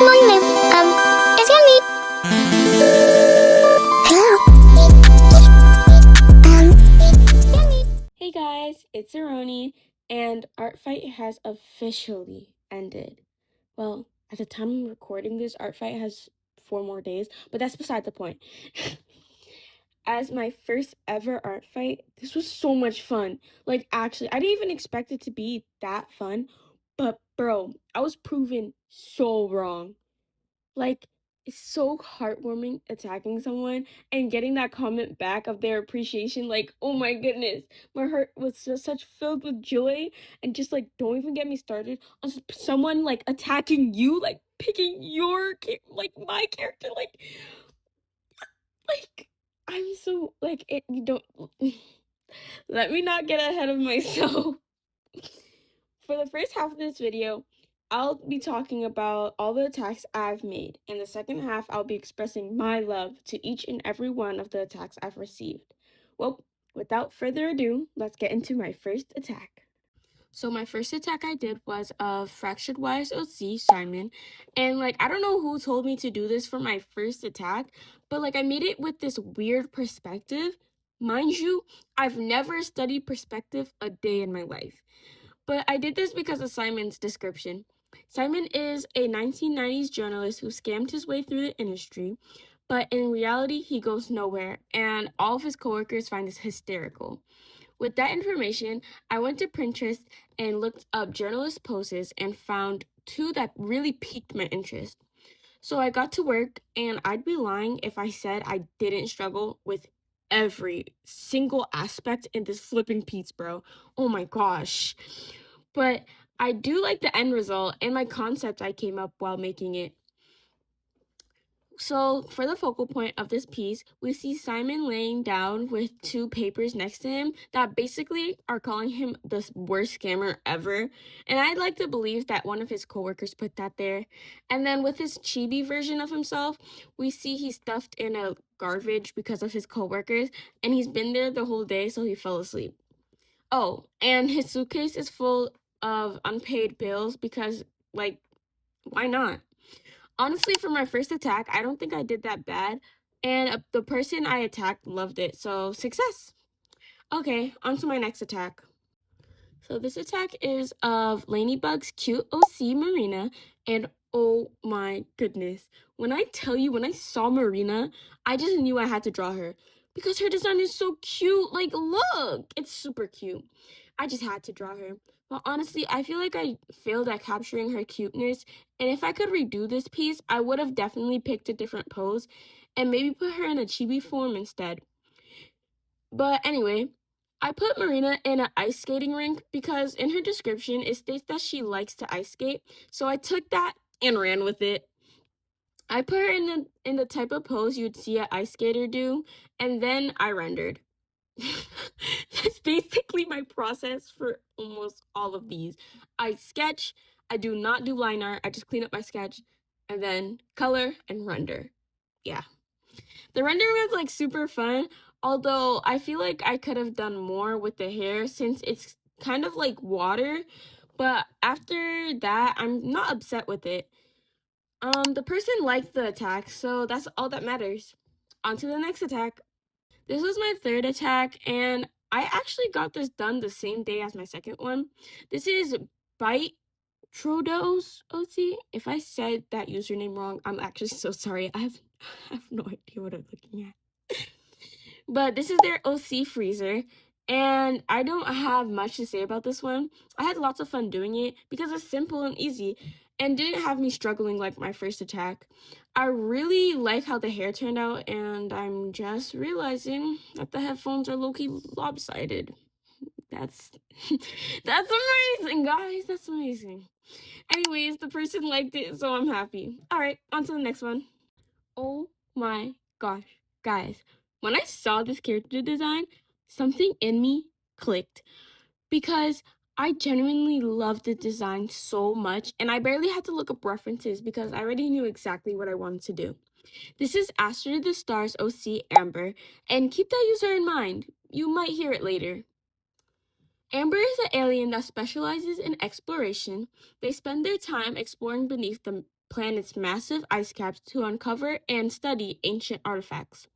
Morning, ma'am. Is your meat? Hello. Hey guys, it's Aroni, and Art Fight has officially ended. Well, at the time I'm recording this, Art Fight has 4 more days, but that's beside the point. As my first ever art fight, this was so much fun. Like, actually, I didn't even expect it to be that fun, but bro, I was proven so wrong. Like, it's so heartwarming attacking someone and getting that comment back of their appreciation. Like, oh my goodness, my heart was just such filled with joy. And just like, don't even get me started on someone like attacking you, like picking your like my character. Like I'm so like it. You don't let me not get ahead of myself. For the first half of this video, I'll be talking about all the attacks I've made. In the second half, I'll be expressing my love to each and every one of the attacks I've received. Well, without further ado, let's get into my first attack. So my first attack I did was of fractured YSOC Simon, and like I don't know who told me to do this for my first attack, but like I made it with this weird perspective. Mind you, I've never studied perspective a day in my life. But I did this because of Simon's description. Simon is a 1990s journalist who scammed his way through the industry, but in reality, he goes nowhere, and all of his coworkers find this hysterical. With that information, I went to Pinterest and looked up journalist poses and found 2 that really piqued my interest. So I got to work, and I'd be lying if I said I didn't struggle with every single aspect in this flipping piece, bro. Oh my gosh. But I do like the end result and my concept I came up while making it. So for the focal point of this piece, we see Simon laying down with 2 papers next to him that basically are calling him the worst scammer ever. And I'd like to believe that one of his coworkers put that there. And then with his chibi version of himself, we see he's stuffed in a garbage because of his coworkers, and he's been there the whole day, so he fell asleep. Oh, and his suitcase is full of unpaid bills because, like, why not? Honestly, for my first attack, I don't think I did that bad, and the person I attacked loved it, so success. Okay, on to my next attack. So this attack is of Lanybug's cute OC Marina, and oh my goodness. When I tell you, when I saw Marina, I just knew I had to draw her because her design is so cute. Like, look, it's super cute. I just had to draw her. But honestly, I feel like I failed at capturing her cuteness, and if I could redo this piece, I would have definitely picked a different pose and maybe put her in a chibi form instead. But anyway, I put Marina in an ice skating rink because in her description, it states that she likes to ice skate. So I took that and ran with it. I put her in the type of pose you'd see an ice skater do, and then I rendered. That's basically my process for almost all of these. I sketch, I do not do line art, I just clean up my sketch, and then color and render. Yeah. The rendering was like super fun, although I feel like I could have done more with the hair since it's kind of like water, but after that, I'm not upset with it. The person liked the attack, so that's all that matters. On to the next attack. This was my third attack, and I actually got this done the same day as my second one. This is 𝒑𝒐𝒊𝒃𝒊 OC. If I said that username wrong, I'm actually so sorry. I have no idea what I'm looking at. But this is their OC freezer, and I don't have much to say about this one. I had lots of fun doing it because it's simple and easy and didn't have me struggling like my first attack. I really like how the hair turned out, and I'm just realizing that the headphones are low-key lopsided. That's amazing, guys. That's amazing. Anyways, the person liked it, so I'm happy. All right, on to the next one. Oh my gosh, guys. When I saw this character design, something in me clicked because I genuinely loved the design so much, and I barely had to look up references because I already knew exactly what I wanted to do. This is Aster the Stars OC Amber, and keep that user in mind. You might hear it later. Amber is an alien that specializes in exploration. They spend their time exploring beneath the planet's massive ice caps to uncover and study ancient artifacts.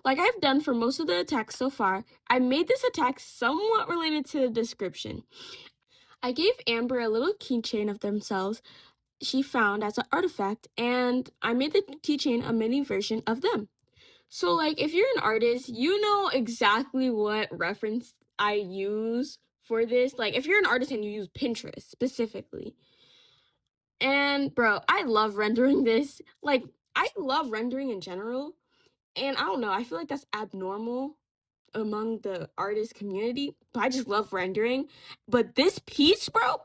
Like I've done for most of the attacks so far, I made this attack somewhat related to the description. I gave Amber a little keychain of themselves she found as an artifact, and I made the keychain a mini version of them. So like if you're an artist, you know exactly what reference I use for this. Like if you're an artist and you use Pinterest specifically. And bro, I love rendering this. Like I love rendering in general. And I don't know, I feel like that's abnormal among the artist community, but I just love rendering. But this piece, bro,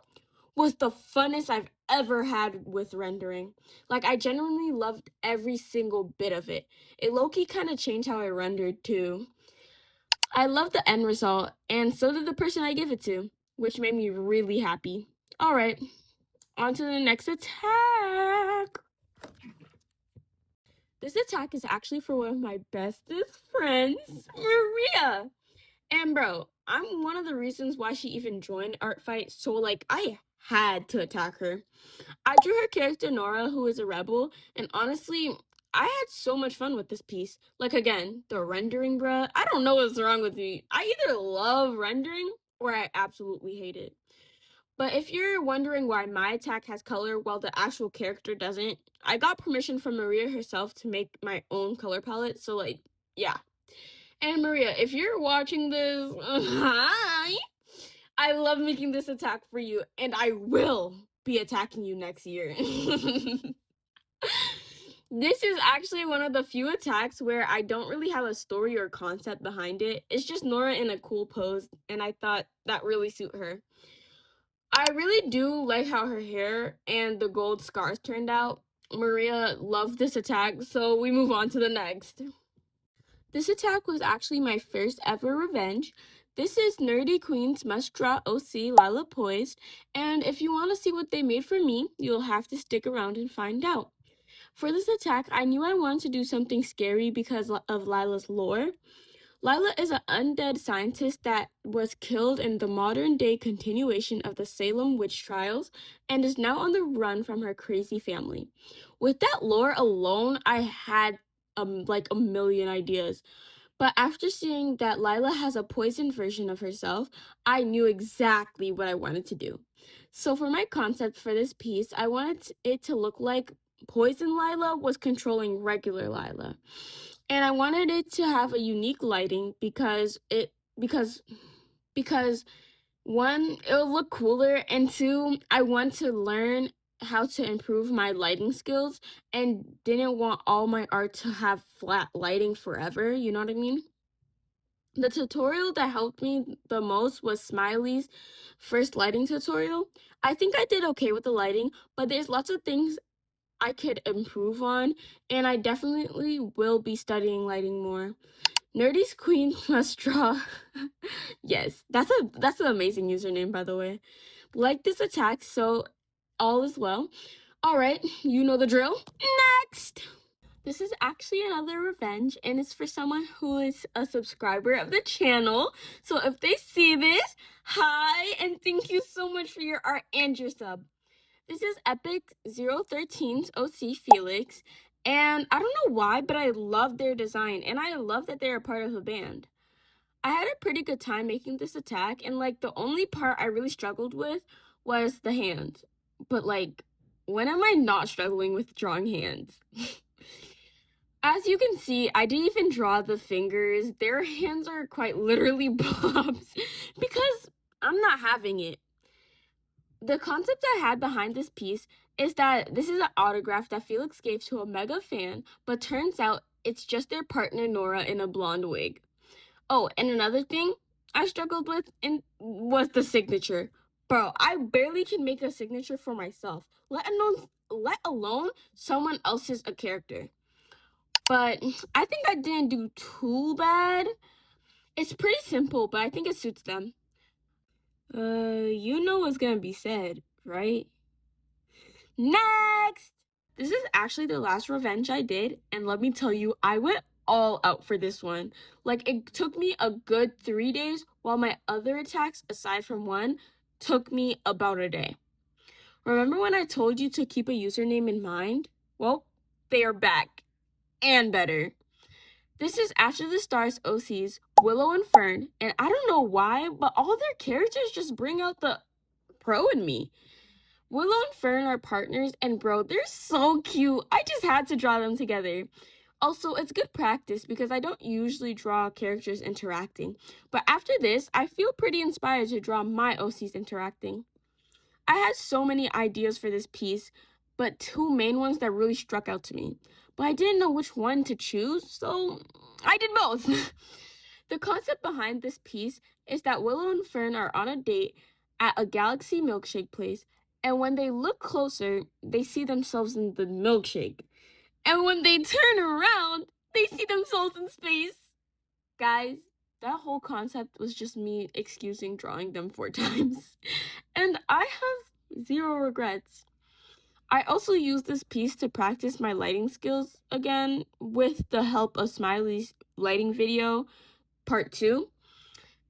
was the funnest I've ever had with rendering. Like I genuinely loved every single bit of it. It low-key kind of changed how I rendered too. I love the end result, and so did the person I give it to, which made me really happy. All right, on to the next attack. This attack is actually for one of my bestest friends, Maria. And bro, I'm one of the reasons why she even joined Art Fight, so like I had to attack her. I drew her character Nora, who is a rebel, and honestly, I had so much fun with this piece. Like again, the rendering, bruh. I don't know what's wrong with me. I either love rendering or I absolutely hate it. But if you're wondering why my attack has color while the actual character doesn't, I got permission from Maria herself to make my own color palette, so like, yeah. And Maria, if you're watching this, hi! I love making this attack for you, and I will be attacking you next year. This is actually one of the few attacks where I don't really have a story or concept behind it. It's just Nora in a cool pose, and I thought that really suit her. I really do like how her hair and the gold scars turned out. Maria loved this attack, so we move on to the next. This attack was actually my first ever revenge. This is Nerdy Queen's Must Draw OC Lila Poised, and if you want to see what they made for me, you'll have to stick around and find out. For this attack, I knew I wanted to do something scary because of Lila's lore. Lila is an undead scientist that was killed in the modern-day continuation of the Salem witch trials and is now on the run from her crazy family. With that lore alone, I had like a million ideas. But after seeing that Lila has a poison version of herself, I knew exactly what I wanted to do. So for my concept for this piece, I wanted it to look like Poison Lila was controlling regular Lila. And I wanted it to have a unique lighting because one, it'll look cooler, and two, I want to learn how to improve my lighting skills and didn't want all my art to have flat lighting forever, you know what I mean? The tutorial that helped me the most was Smiley's first lighting tutorial. I think I did okay with the lighting, but there's lots of things I could improve on, and I definitely will be studying lighting more. Nerdy's Queen must draw. Yes, that's an amazing username, by the way. Like this attack, so all is well. All right, you know the drill. Next! This is actually another revenge, and it's for someone who is a subscriber of the channel. So if they see this, hi, and thank you so much for your art and your sub. This is 𝒄𝒉𝒆𝒄𝒌's OC Felix, and I don't know why, but I love their design, and I love that they're a part of a band. I had a pretty good time making this attack, and like the only part I really struggled with was the hands. But like, when am I not struggling with drawing hands? As you can see, I didn't even draw the fingers. Their hands are quite literally blobs because I'm not having it. The concept I had behind this piece is that this is an autograph that Felix gave to a mega fan, but turns out it's just their partner Nora in a blonde wig. Oh, and another thing I struggled with was the signature. Bro, I barely can make a signature for myself, let alone someone else's a character. But I think I didn't do too bad. It's pretty simple, but I think it suits them. You know what's gonna be said, right? Next! This is actually the last revenge I did, and let me tell you, I went all out for this one. Like, it took me a good 3 days, while my other attacks, aside from one, took me about a day. Remember when I told you to keep a username in mind? Well, they are back, and better. This is After the Stars OCs, Willow and Fern, and I don't know why, but all their characters just bring out the pro in me. Willow and Fern are partners, and bro, they're so cute. I just had to draw them together. Also, it's good practice because I don't usually draw characters interacting, but after this, I feel pretty inspired to draw my OCs interacting. I had so many ideas for this piece, but two main ones that really struck out to me. But I didn't know which one to choose, so I did both. The concept behind this piece is that Willow and Fern are on a date at a Galaxy milkshake place, and when they look closer, they see themselves in the milkshake. And when they turn around, they see themselves in space. Guys, that whole concept was just me excusing drawing them 4 times. And I have 0 regrets. I also used this piece to practice my lighting skills again with the help of Smiley's lighting video, part 2.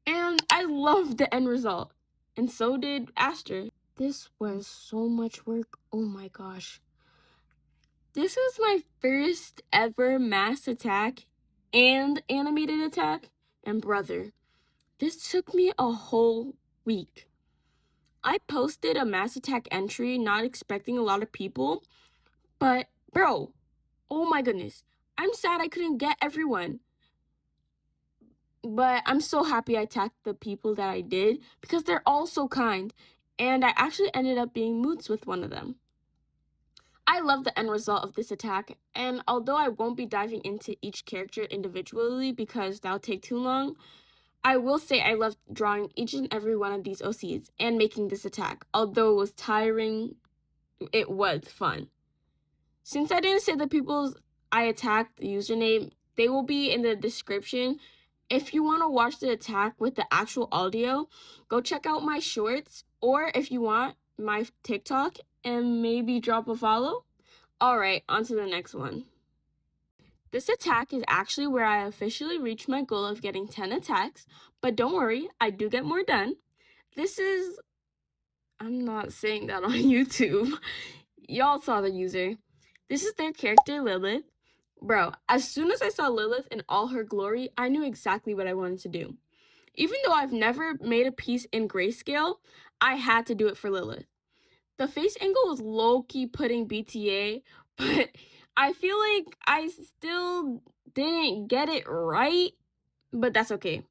And I loved the end result. And so did Aster. This was so much work. Oh my gosh. This was my first ever mass attack and animated attack. And brother, this took me a whole week. I posted a mass attack entry not expecting a lot of people, but bro, oh my goodness, I'm sad I couldn't get everyone. But I'm so happy I tagged the people that I did because they're all so kind, and I actually ended up being moods with one of them. I love the end result of this attack, and although I won't be diving into each character individually because that'll take too long, I will say I loved drawing each and every one of these OCs and making this attack. Although it was tiring, it was fun. Since I didn't say the people's I attacked username, they will be in the description. If you want to watch the attack with the actual audio, go check out my shorts, or if you want, my TikTok, and maybe drop a follow. Alright, on to the next one. This attack is actually where I officially reached my goal of getting 10 attacks, but don't worry, I do get more done. I'm not saying that on YouTube. Y'all saw the user. This is their character, Lilith. Bro, as soon as I saw Lilith in all her glory, I knew exactly what I wanted to do. Even though I've never made a piece in grayscale, I had to do it for Lilith. The face angle was low-key putting BTA, but I feel like I still didn't get it right, but that's okay.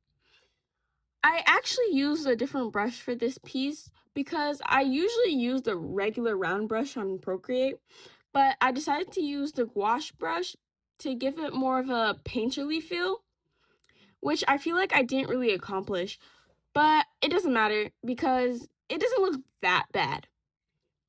I actually used a different brush for this piece because I usually use the regular round brush on Procreate, but I decided to use the gouache brush to give it more of a painterly feel, which I feel like I didn't really accomplish, but it doesn't matter because it doesn't look that bad.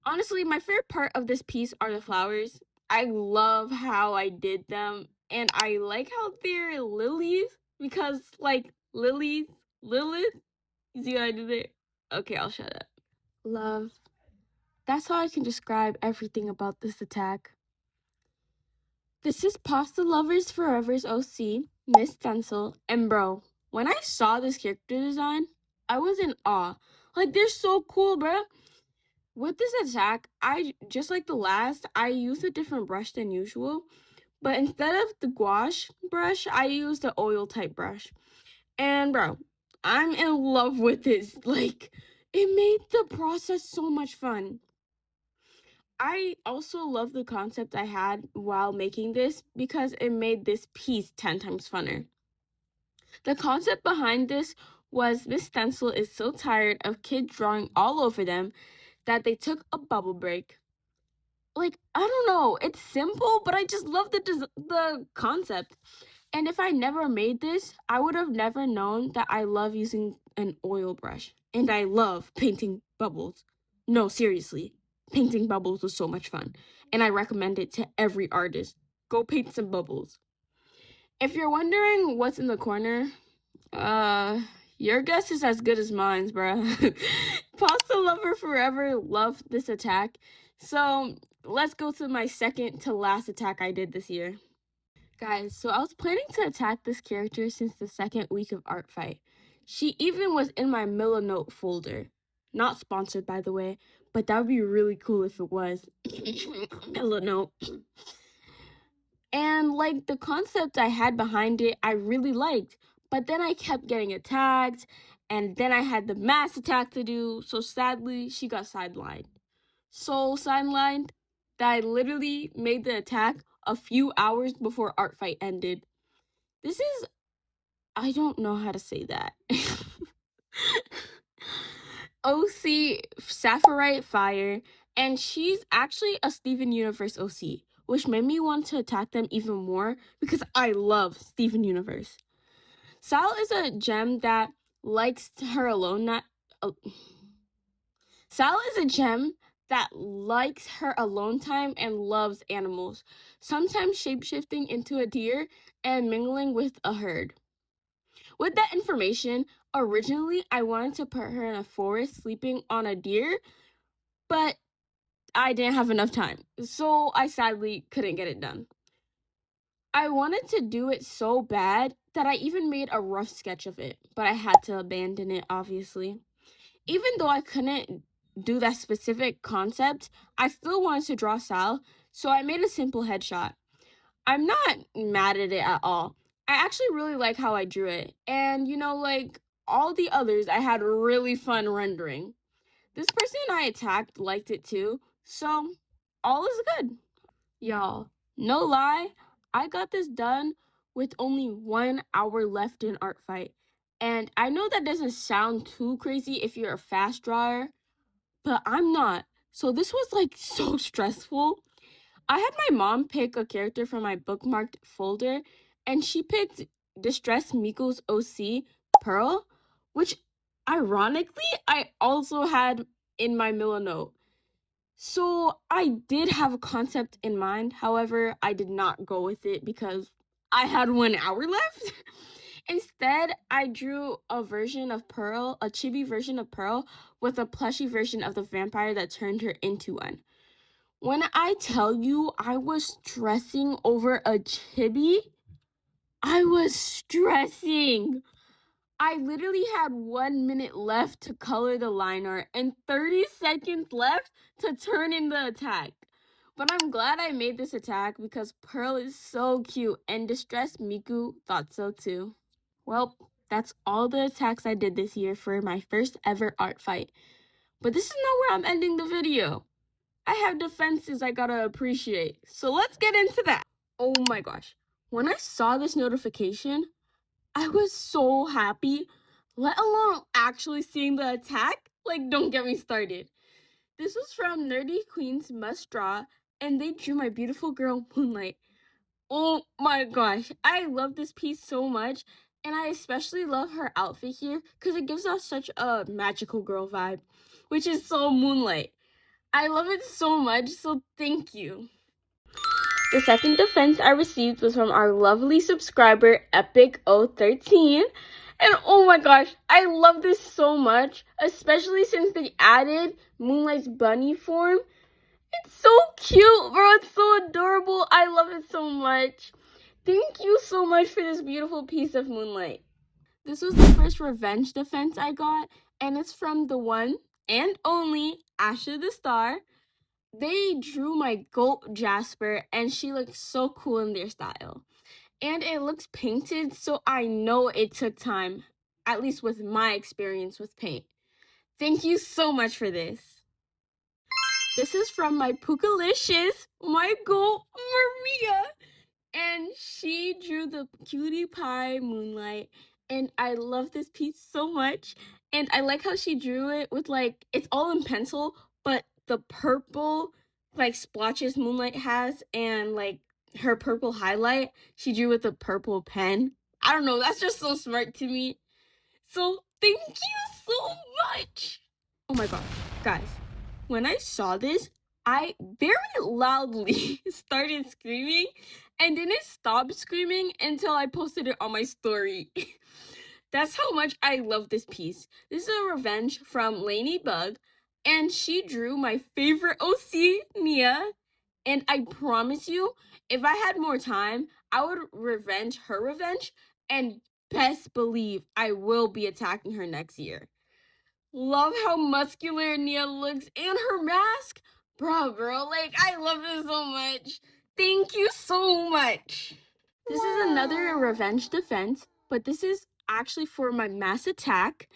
Honestly, my favorite part of this piece are the flowers. I love how I did them, and I like how they're lilies because, like, Lilith. You see what I did there? Okay, I'll shut up. Love. That's how I can describe everything about this attack. This is Pasta Lovers Forever's OC, Miss Stencil, and bro, when I saw this character design, I was in awe. Like, they're so cool, bro. With this attack, just like the last, I used a different brush than usual, but instead of the gouache brush, I used the oil type brush. And bro, I'm in love with this. Like, it made the process so much fun. I also love the concept I had while making this because it made this piece 10 times funner. The concept behind this was Miss Stencil is so tired of kids drawing all over them that they took a bubble break. Like, I don't know, it's simple, but I just love the concept. And if I never made this, I would have never known that I love using an oil brush. And I love painting bubbles. No, seriously, painting bubbles was so much fun. And I recommend it to every artist. Go paint some bubbles. If you're wondering what's in the corner, your guess is as good as mine, bruh. Pasta Lover Forever loved this attack. So let's go to my second to last attack I did this year. Guys, so I was planning to attack this character since the second week of Art Fight. She even was in my Milanote folder. Not sponsored, by the way, but that would be really cool if it was. Hello, no. And like the concept I had behind it, I really liked. But then I kept getting attacked, and then I had the mass attack to do. So sadly, she got sidelined. So sidelined that I literally made the attack a few hours before art fight ended. This is, I don't know how to say that. 𝒂𝒐𝒊𝒃𝒊, and she's actually a Steven Universe OC, which made me want to attack them even more because I love Steven Universe. Sal is a gem that likes her alone not Sal is a gem that likes her alone time and loves animals, sometimes shapeshifting into a deer and mingling with a herd. With that information, originally I wanted to put her in a forest sleeping on a deer, but I didn't have enough time, so I sadly couldn't get it done. I wanted to do it so bad that I even made a rough sketch of it, but I had to abandon it, obviously. Even though I couldn't do that specific concept, I still wanted to draw Sal, so I made a simple headshot. I'm not mad at it at all. I actually really like how I drew it, and like all the others, I had really fun rendering. This person I attacked liked it too, so all is good. Y'all, no lie, I got this done with only 1 hour left in art fight. And I know that doesn't sound too crazy if you're a fast drawer, but I'm not. So this was like so stressful. I had my mom pick a character from my bookmarked folder, and she picked Distress Miko's OC, Pearl, which ironically I also had in my Milla note. So I did have a concept in mind, however, I did not go with it because I had 1 hour left. Instead, I drew a version of Pearl, a chibi version of Pearl, with a plushy version of the vampire that turned her into one. When I tell you I was stressing over a chibi, I was stressing. I literally had 1 minute left to color the line art and 30 seconds left to turn in the attack. But I'm glad I made this attack because Pearl is so cute and Distress Miku thought so too. Well, that's all the attacks I did this year for my first ever art fight. But this is not where I'm ending the video. I have defenses I gotta appreciate. So let's get into that. Oh my gosh. When I saw this notification, I was so happy, let alone actually seeing the attack. Like, don't get me started. This was from Nerdy Queens Must Draw, and they drew my beautiful girl, Moonlight. Oh my gosh, I love this piece so much, and I especially love her outfit here because it gives off such a magical girl vibe, which is so Moonlight. I love it so much, so thank you. The second defense I received was from our lovely subscriber, 𝒄𝒉𝒆𝒄𝒌. And oh my gosh, I love this so much, especially since they added Moonlight's bunny form. It's so cute, bro. It's so adorable. I love it so much. Thank you so much for this beautiful piece of Moonlight. This was the first revenge defense I got, and it's from the one and only Asha the Star. They drew my goat Jasper, and she looks so cool in their style. And it looks painted, so I know it took time, at least with my experience with paint. Thank you so much for this. This is from my Pookalicious, my goat Maria. And she drew the cutie pie Moonlight, and I love this piece so much. And I like how she drew it with like, it's all in pencil, but the purple like splotches Moonlight has and like her purple highlight, she drew with a purple pen. I don't know, that's just so smart to me. So thank you so much. Oh my gosh, guys, when I saw this, I very loudly started screaming and didn't stop screaming until I posted it on my story. That's how much I love this piece. This is a revenge from Lainey Bug, and she drew my favorite OC, Nia. And I promise you, if I had more time, I would revenge her revenge, and best believe I will be attacking her next year. Love how muscular Nia looks and her mask. Bro, like, I love this so much. Thank you so much. This is another revenge defense, but this is actually for my mass attack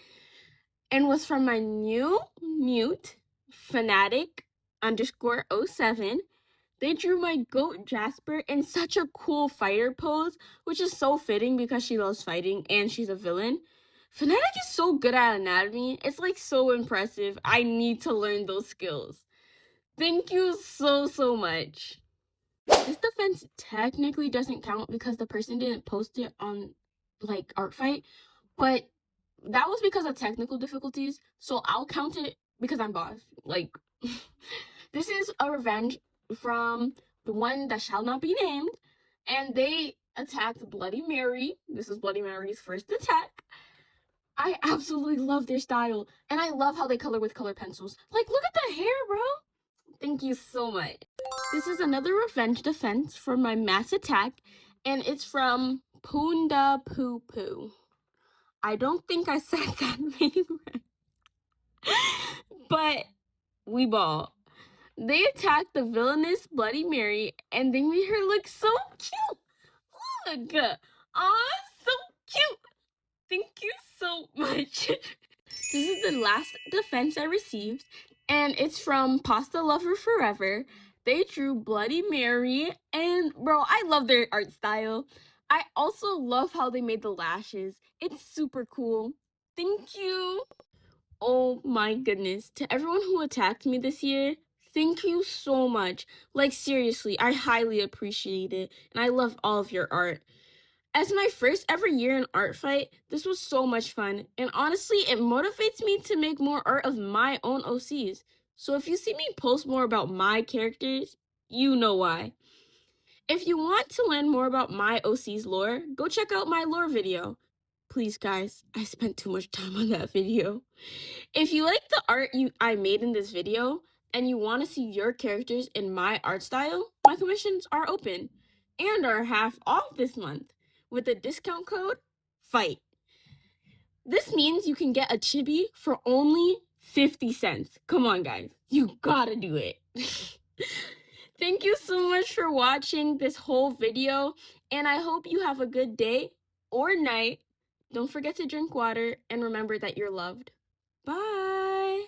and was from my new mute, fanatic_07. They drew my goat Jasper in such a cool fighter pose, which is so fitting because she loves fighting and she's a villain. Fanatic is so good at anatomy. It's like so impressive. I need to learn those skills. Thank you so much. This defense technically doesn't count because the person didn't post it on like Artfight, but that was because of technical difficulties, so I'll count it because I'm boss. Like, this is a revenge from the one that shall not be named, and they attacked Bloody Mary. This is Bloody Mary's first attack. I absolutely love their style, and I love how they color with color pencils. Like, look at the hair, bro. Thank you so much. This is another revenge defense for my mass attack, and it's from Punda Poo Poo. I don't think I said that name right. But we ball. They attacked the villainous Bloody Mary, and they made her look so cute. Look. Aw, so cute. Thank you so much. This is the last defense I received, and it's from Pasta Lover Forever. They drew Bloody Mary, and bro, I love their art style. I also love how they made the lashes. It's super cool. Thank you. Oh my goodness. To everyone who attacked me this year, thank you so much. Like, seriously, I highly appreciate it, and I love all of your art. As my first ever year in Artfight, this was so much fun, and honestly, it motivates me to make more art of my own OCs. So if you see me post more about my characters, you know why. If you want to learn more about my OC's lore, go check out my lore video. Please, guys, I spent too much time on that video. If you like the art I made in this video, and you want to see your characters in my art style, my commissions are open and are half off this month with the discount code FIGHT. This means you can get a chibi for only 50 cents. Come on, guys. You gotta do it. Thank you so much for watching this whole video, and I hope you have a good day or night. Don't forget to drink water and remember that you're loved. Bye.